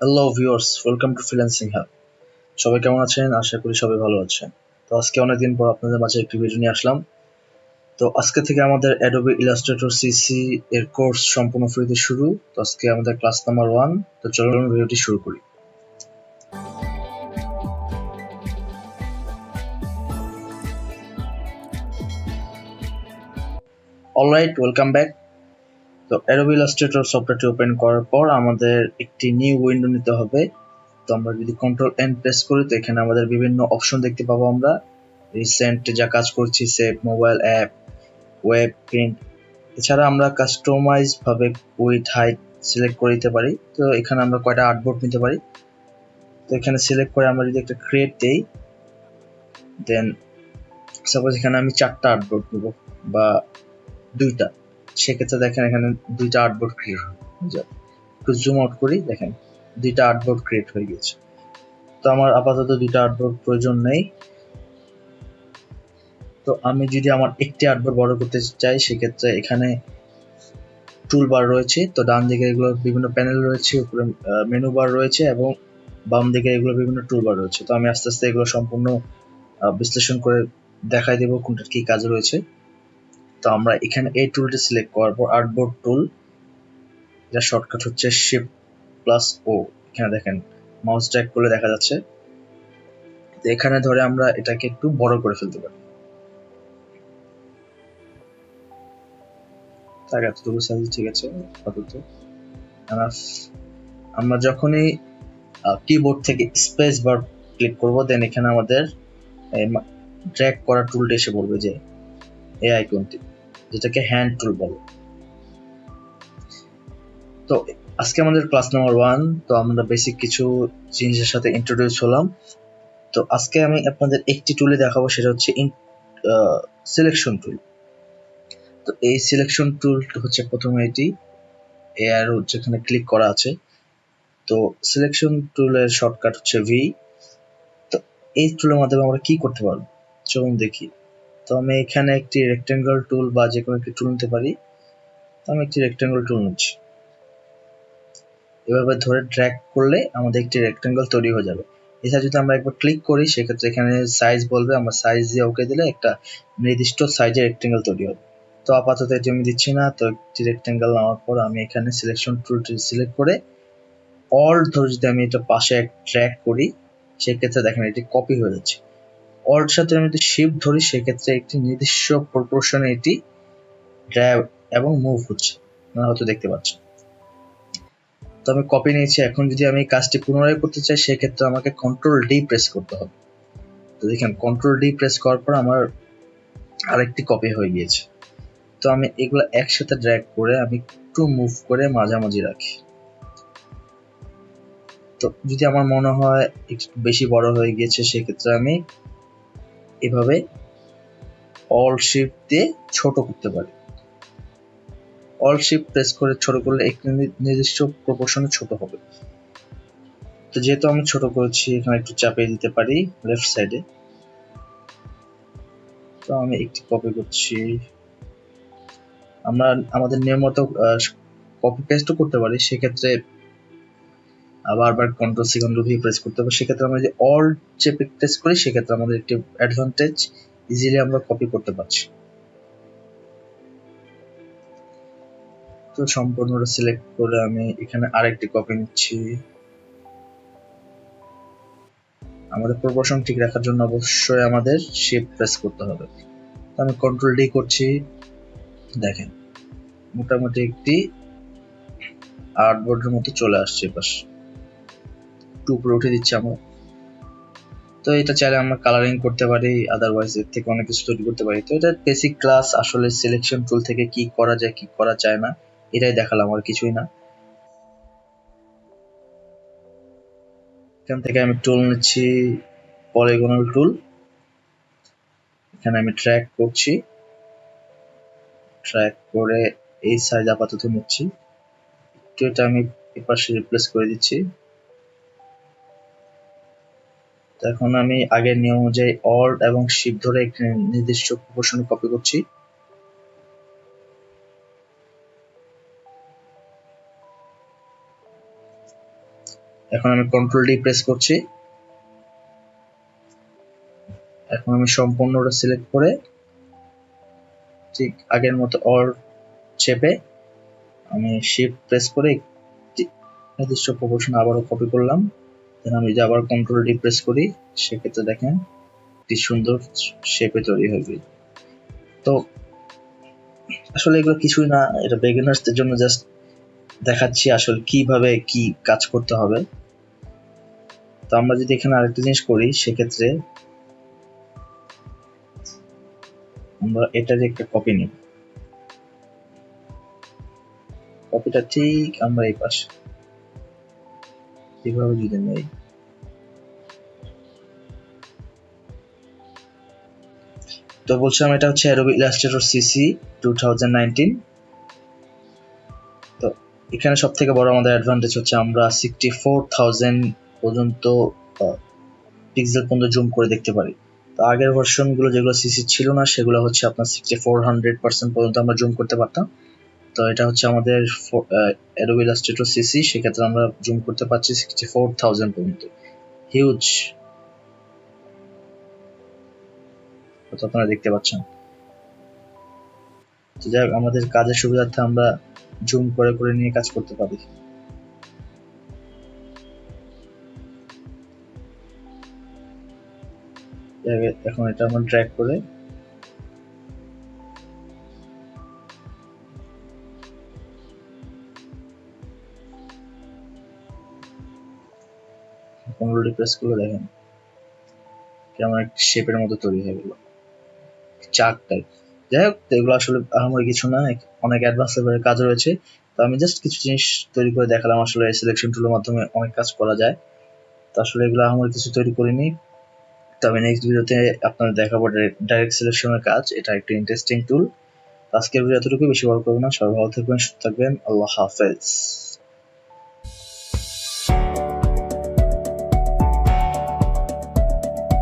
Hello viewers, welcome to freelancing hub. সবাই কেমন আছেন? আশা করি সবাই ভালো আছেন। তো আজকে অনেকদিন পর আপনাদের মাঝে একটি ভিডিও নিয়ে আসলাম। তো আজকে থেকে আমাদের Adobe Illustrator CC এর কোর্স সম্পূর্ণ ফ্রিতে শুরু। তো আজকে আমাদের ক্লাস নাম্বার 1। তো চলুন ভিডিওটি শুরু করি। Alright, welcome back. তো Adobe Illustrator সফটওয়্যারটি ওপেন করার পর আমাদের একটি নিউ উইন্ডো নিতে হবে। তো আমরা যদি কন্ট্রোল এন প্রেস করি তো এখানে আমাদের বিভিন্ন অপশন দেখতে পাবো। আমরা রিসেন্ট যা কাজ করছি, save mobile app, web, print, এছাড়া আমরা কাস্টমাইজ ভাবে উইথ হাইট সিলেক্ট করে দিতে পারি। তো এখানে আমরা কয়টা আর্টবোর্ড নিতে পারি। তো এখানে সিলেক্ট করে আমরা যদি একটা ক্রিয়েট দেই, দেন সাপোজ এখানে আমি 4টা আর্টবোর্ড নেব বা 2টা, সেক্ষেত্রে দেখেন এখানে 2টা আর্টবোর্ড ক্রিয়েট হয়ে যাবে। একটু জুম আউট করি, দেখেন 2টা আর্টবোর্ড ক্রিয়েট হয়ে গেছে। তো আমার আপাতত 2টা আর্টবোর্ড প্রয়োজন নেই। তো আমি যদি আমার একটি আর্টবোর্ড বড় করতে চাই, সেক্ষেত্রে এখানে টুল বার রয়েছে। তো ডান দিকে এগুলো বিভিন্ন প্যানেল রয়েছে, উপরে মেনু বার রয়েছে এবং বাম দিকে এগুলো বিভিন্ন টুল বার রয়েছে। তো আমি আস্তে আস্তে এগুলো সম্পূর্ণ বিশ্লেষণ করে দেখাই দেবো কোনটার কি কাজ রয়েছে। তো আমরা এখানে এই টুলটি সিলেক্ট করার পর আর্টবোর্ড টুল, যার শর্টকাট হচ্ছে Shift+O। এখানে দেখেন মাউস ড্র্যাগ করলে দেখা যাচ্ছে। তো এখানে ধরে আমরা এটাকে একটু বড় করে ফেলতে পারি। তার এতটুকু সাইজ ঠিক আছে আপাতত। আমরা যখনই কিবোর্ড থেকে স্পেস বার ক্লিক করব, দেন এখানে আমাদের ড্র্যাগ করা টুলটা এসে বলবে যে এই আইকনটি, যেটাকে হ্যান্ড টুল বলে। তো আজকে আমাদের ক্লাস নাম্বার 1। তো আমরা বেসিক কিছু জিনিসের সাথে ইন্ট্রোডিউস হলাম। তো আজকে আমি আপনাদের একটি টুলে দেখাবো, সেটা হচ্ছে সিলেকশন টুল। তো এই সিলেকশন টুল হচ্ছে প্রথমে এটি এর যেখানে ক্লিক করা আছে। তো সিলেকশন টুলের শর্টকাট হচ্ছে V। তো এই টুলের মাধ্যমে আমরা কি করতে পারবো চলুন দেখি। তো আমি এখানে একটি রেক্টেঙ্গল টুল বা যে কোনো একটি টুল নিতে পারি। তো আমি একটি রেক্টেঙ্গল টুল নিচ্ছি। এভাবে ধরে ড্র্যাগ করলে আমাদের একটি রেক্টেঙ্গল তৈরি হয়ে যাবে। এছাড়া যদি আমরা একবার ক্লিক করি, সেক্ষেত্রে এখানে সাইজ বলবে, আমরা সাইজ দিয়ে ওকে দিলে একটা নির্দিষ্ট সাইজের রেক্টেঙ্গল তৈরি হবে। তো আপাতত এটি আমি দিচ্ছি না। তো একটি রেক্টেঙ্গল নেওয়ার পর আমি এখানে সিলেকশন টুলটি সিলেক্ট করে অল্ট ধরে যদি আমি এটা পাশে ড্র্যাগ করি, সেক্ষেত্রে দেখেন এটি কপি হয়ে যাচ্ছে। অল্ট সাথে আমি যদি শিফট ধরি, সেক্ষেত্রে একটি নির্দিষ্ট প্রপোর্শনে এটি ড্র্যাগ এবং মুভ হচ্ছে, আপনারা হয়তো দেখতে পাচ্ছেন। তো আমি কপি নিয়েছি। এখন যদি আমি কাজটি পুনরায় করতে চাই, সেক্ষেত্রে আমাকে কন্ট্রোল ডি প্রেস করতে হবে। তো দেখেন কন্ট্রোল ডি প্রেস করার পর আমার আরেকটি কপি হয়ে গিয়েছে। তো আমি এগুলো একসাথে ড্র্যাগ করে আমি একটু মুভ করে মাঝামাঝি রাখি। তো যদি আমার মনে হয় একটু বেশি বড় হয়ে গিয়েছে, সেক্ষেত্রে আমি এভাবে অল্ট শিফট দিয়ে ছোট করতে পারি। অল্ট শিফট প্রেস করে ছোট করলে একটি নির্দিষ্ট প্রপোর্শনে ছোট হবে। তো যেহেতু আমি ছোট করেছি, এখানে একটু চাপিয়ে দিতে পারি লেফট সাইডে। তো আমি একটি কপি করছি। আমরা আমাদের নিয়ম মতো কপি পেস্টও করতে পারি। সেক্ষেত্রে বারবার control C control V press করতে হবে। সেক্ষেত্রে আমরা যদি অল্ট চেপে প্রেস করি, সেক্ষেত্রে আমাদের একটি অ্যাডভান্টেজ, ইজিলি আমরা কপি করতে পারছি। তো সম্পূর্ণটা সিলেক্ট করে আমি এখানে আরেকটি কপি নিচ্ছি। আমাদের প্রপোর্শন ঠিক রাখার জন্য অবশ্যই আমাদের শিফট প্রেস করতে হবে। তো আমি কন্ট্রোল ডি করছি। দেখেন মোটামুটি একটি আর্টবোর্ডের মতো চলে আসছে। পাশ একটু উপরে উঠে দিচ্ছি আমরা। তো এটা চাইলে আমরা কালারিং করতে পারি, আদারওয়াইজ এর থেকে অনেক কিছু তৈরি করতে পারি। তো এটা বেসিক ক্লাস। আসলে সিলেকশন টুল থেকে কি করা যায় কি করা যায় না এটাই দেখালাম, আর কিছুই না। এখান থেকে আমি টুল নিচ্ছি, পলিগনাল টুল। এখানে আমি ট্র্যাক করছি, ট্র্যাক করে এই সাইজ আপাতত নিচ্ছি। তো এটা আমি এপাশে রিপ্লেস করে দিচ্ছি। তো এখন আমি আগের নিয়ম অনুযায়ী অল্ট এবং শিফট ধরে একটি নির্দিষ্ট প্রপোর্শনে কপি করছি। এখন আমি কন্ট্রোল ডি প্রেস করছি। এখন আমি সম্পূর্ণটা সিলেক্ট করে ঠিক আগের মতো অল চেপে আমি শিফট প্রেস করে নির্দিষ্ট প্রপোর্শন আবারও কপি করলাম। দেন আমি যদি আবার কন্ট্রোল ডি প্রেস করি, সেক্ষেত্রে দেখেন কি সুন্দর শেপে তৈরি হয়ে গেল। তো আসলে এগুলো কিছুই না, এটা বিগিনার্সদের জন্য জাস্ট দেখাচ্ছি আসলে কিভাবে কি কাজ করতে হবে। তো আমরা যদি এখানে আরেকটা জিনিস করি, সেক্ষেত্রে আমরা এটার একটা কপি নিই। কপিটা ঠিক আমরা এই পাশে এইভাবে যদি নেই, তো বলছিলাম এটা হচ্ছে Adobe Illustrator CC 2019। তো এখানে সব থেকে বড় আমাদের অ্যাডভান্টেজ হচ্ছে আমরা 64,000 পর্যন্ত পিক্সেল পর্যন্ত জুম করে দেখতে পারি। তো আগের ভার্সনগুলো যেগুলো সিসি ছিল না, সেগুলো হচ্ছে আপনার 6400% পর্যন্ত আমরা জুম করতে পারতাম। তো এটা হচ্ছে আমাদের Adobe Illustrator CC, সেক্ষেত্রে আমরা জুম করতে পারছি 64,000 পর্যন্ত। হিউজ, তো আপনারা দেখতে পাচ্ছেন। তো যাই হোক, আমাদের কাজের সুবিধার্থে আমরা জুম করে করে নিয়ে কাজ করতে পারি। এখন এটা আমরা ড্র্যাগ করে কন্ট্রোল প্রেস করলে দেখেন কেমন একটা শেপের মতো তৈরি হয়ে গেল, চাক টাইপ। যাই হোক, এগুলো আসলে আহামরি কিছু না, অনেক অ্যাডভান্স লেভেলের কাজ রয়েছে। তো আমি জাস্ট কিছু জিনিস তৈরি করে দেখালাম, আসলে সিলেকশন টুলের মাধ্যমে অনেক কাজ করা যায়। তো আসলে এগুলো আহামরি কিছু তৈরি করিনি। তবে নেক্সট ভিডিওতে আপনাদের দেখাবো ডাইরেক্ট সিলেকশনের কাজ। এটা একটা ইন্টারেস্টিং টুল। আজকের ভিডিও এতটুকু, বেশি বড় করবো না। সবাই ভালো থাকবেন, সুস্থ থাকবেন। আল্লাহ হাফেজ।